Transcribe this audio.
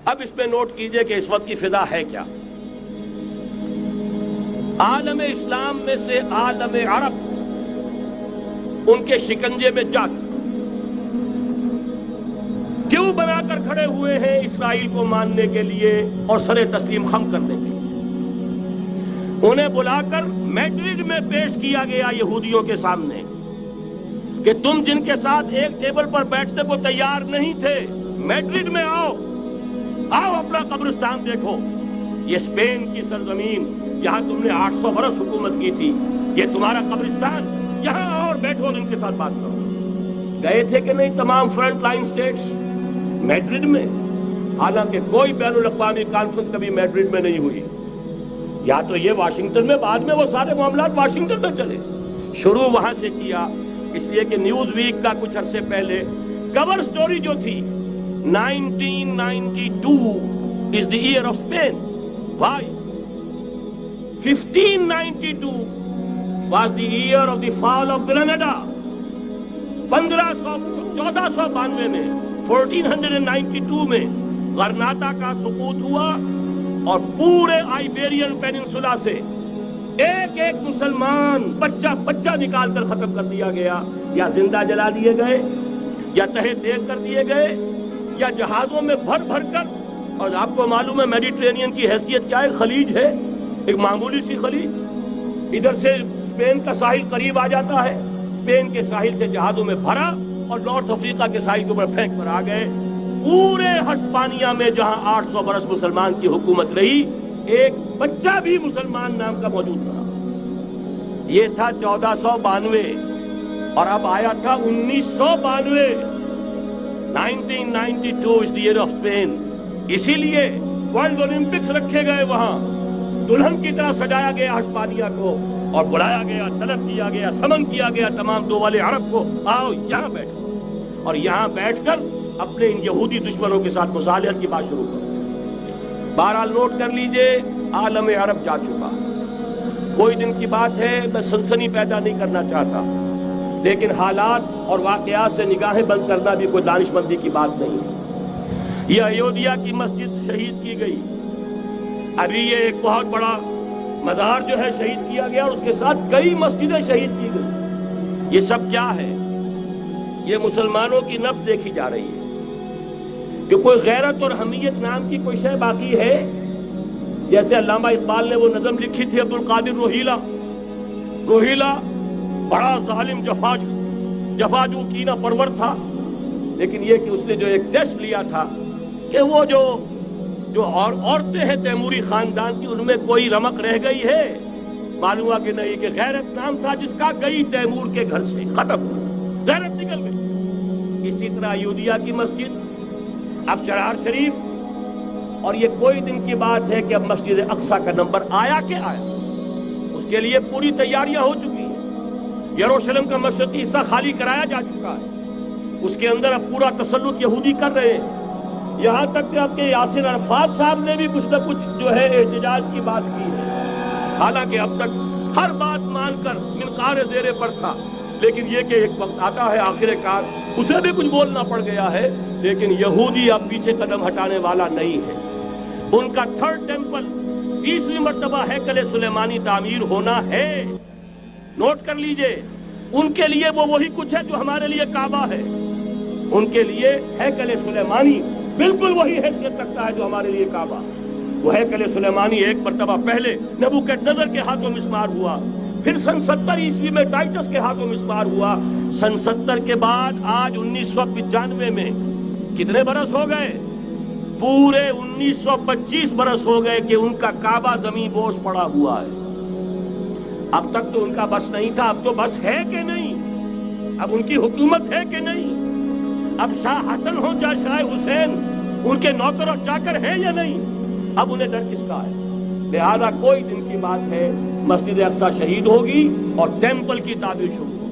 اب اس پہ نوٹ کیجئے کہ اس وقت کی فضا ہے کیا. عالم اسلام میں سے عالم عرب ان کے شکنجے میں جا چکا. کیوں بنا کر کھڑے ہوئے ہیں اسرائیل کو ماننے کے لیے اور سر تسلیم خم کرنے کے لیے. انہیں بلا کر میڈرڈ میں پیش کیا گیا یہودیوں کے سامنے کہ تم جن کے ساتھ ایک ٹیبل پر بیٹھنے کو تیار نہیں تھے، میڈرڈ میں آؤ اپنا قبرستان دیکھو. یہ اسپین کی سرزمین، یہاں تم نے 800 برس حکومت کی تھی، یہ تمہارا قبرستان، یہاں اور بیٹھو اور ان کے ساتھ بات کرو. گئے تھے کہ نہیں تمام فرنٹ لائن سٹیٹس میڈرڈ میں؟ حالانکہ کوئی بین الاقوامی کانفرنس کبھی میڈرڈ میں نہیں ہوئی. یا تو یہ واشنگٹن میں، بعد میں وہ سارے معاملات واشنگٹن میں چلے. شروع وہاں سے کیا، اس لیے کہ نیوز ویک کا کچھ عرصے پہلے کور سٹوری جو تھی 1992 is the year of Spain. Why? 1592 was the year of the fall of Granada. 1492 میں 1492 میں غرناطہ کا سقوط ہوا اور پورے آئیبیرین پیننسولا سے ایک ایک مسلمان بچہ نکال کر ختم کر دیا گیا، یا زندہ جلا دیے گئے، یا تہے دیگ کر دیے گئے، یا جہازوں میں بھر کر. اور آپ کو معلوم ہے میڈیٹرینین کی حیثیت کیا ہے؟ خلیج ہے، ایک معمولی سی خلیج. ادھر سے اسپین کا ساحل قریب آ جاتا ہے، اسپین کے ساحل سے جہازوں میں بھرا اور نارتھ افریقہ کے ساحل کے اوپر پھینک کر آ گئے. پورے ہسپانیہ میں جہاں 800 برس مسلمان کی حکومت رہی، ایک بچہ بھی مسلمان نام کا موجود رہا. یہ تھا 1492 اور اب آیا تھا 1992. 1992 is the year of Spain. اسی لیے ورلڈ اولمپکس رکھے گئے، وہاں دلہن کی طرح سجایا گیا ہسپانیہ کو اور بلایا گیا، طلب کیا گیا، سمن کیا گیا تمام دول عرب کو، آؤ یہاں بیٹھو. اور یہاں بیٹھ کر اپنے ان یہودی دشمنوں کے ساتھ مصالحت کی بات شروع کرو. بہرحال نوٹ کر لیجئے، عالم عرب جا چکا. کوئی دن کی بات ہے، میں سنسنی پیدا نہیں کرنا چاہتا، لیکن حالات اور واقعات سے نگاہیں بند کرنا بھی کوئی دانشمندی کی بات نہیں ہے. یہ ایودھیا کی مسجد شہید کی گئی. ابھی یہ ایک بہت بڑا مزار جو ہے شہید کیا گیا، اور اس کے ساتھ کئی مسجدیں شہید کی گئی. یہ سب کیا ہے؟ یہ مسلمانوں کی نفس دیکھی جا رہی ہے کہ کوئی غیرت اور حمیت نام کی کوئی شے باقی ہے. جیسے علامہ اقبال نے وہ نظم لکھی تھی عبد القادر روہیلا بڑا ظالم جفاجو کینہ پرور تھا، لیکن یہ کہ اس نے جو ایک ٹیسٹ لیا تھا کہ وہ جو عورتیں ہیں تیموری خاندان کی، ان میں کوئی رمق رہ گئی ہے؟ معلوم ہوا کہ نہیں، کہ غیرت نام تھا جس کا گئی تیمور کے گھر سے، ختم، غیرت نکل گئی. اسی طرح ایودھیا کی مسجد، اب چرار شریف، اور یہ کوئی دن کی بات ہے کہ اب مسجد اقصیٰ کا نمبر آیا کہ آیا. اس کے لیے پوری تیاریاں ہو چکی ہیں. یروشلم کا مشرقی حصہ خالی کرایا جا چکا ہے، اس کے اندر اب پورا تسلط یہودی کر رہے ہیں. یہاں تک کہ آپ کے یاسر عرفات صاحب نے بھی کچھ نہ کچھ جو ہے احتجاج کی بات کی ہے، حالانکہ اب تک ہر بات مان کر منقار زیر پر تھا. لیکن یہ کہ ایک وقت آتا ہے آخر کار اسے بھی کچھ بولنا پڑ گیا ہے. لیکن یہودی اب پیچھے قدم ہٹانے والا نہیں ہے. ان کا 3rd ٹیمپل 30ویں مرتبہ ہیکل سلیمانی تعمیر ہونا ہے. نوٹ کر لیجئے، ان کے لیے وہ وہی کچھ ہے جو ہمارے لیے کعبہ ہے. ان کے لیے ہیکل سلیمانی بالکل وہی حیثیت رکھتا ہے جو ہمارے لیے کعبہ. وہ ہیکل سلیمانی ایک مرتبہ پہلے نبوکدنضر کے ہاتھوں مسمار ہوا، پھر سن 70 عیسوی میں ٹائٹس کے ہاتھوں مسمار ہوا. سن 70 کے بعد آج 1995 میں کتنے برس ہو گئے؟ پورے 1925 برس ہو گئے کہ ان کا کعبہ زمین بوس پڑا ہوا ہے. اب تک تو ان کا بس نہیں تھا، اب تو بس ہے کہ نہیں؟ اب ان کی حکومت ہے کہ نہیں؟ اب شاہ حسن ہو یا شاہ حسین، ان کے نوکر اور چاکر ہیں یا نہیں؟ اب انہیں ڈر کس کا ہے؟ لہذا کوئی دن کی بات ہے، مسجد اقصیٰ شہید ہوگی اور ٹیمپل کی تعمیر شروع ہوگی.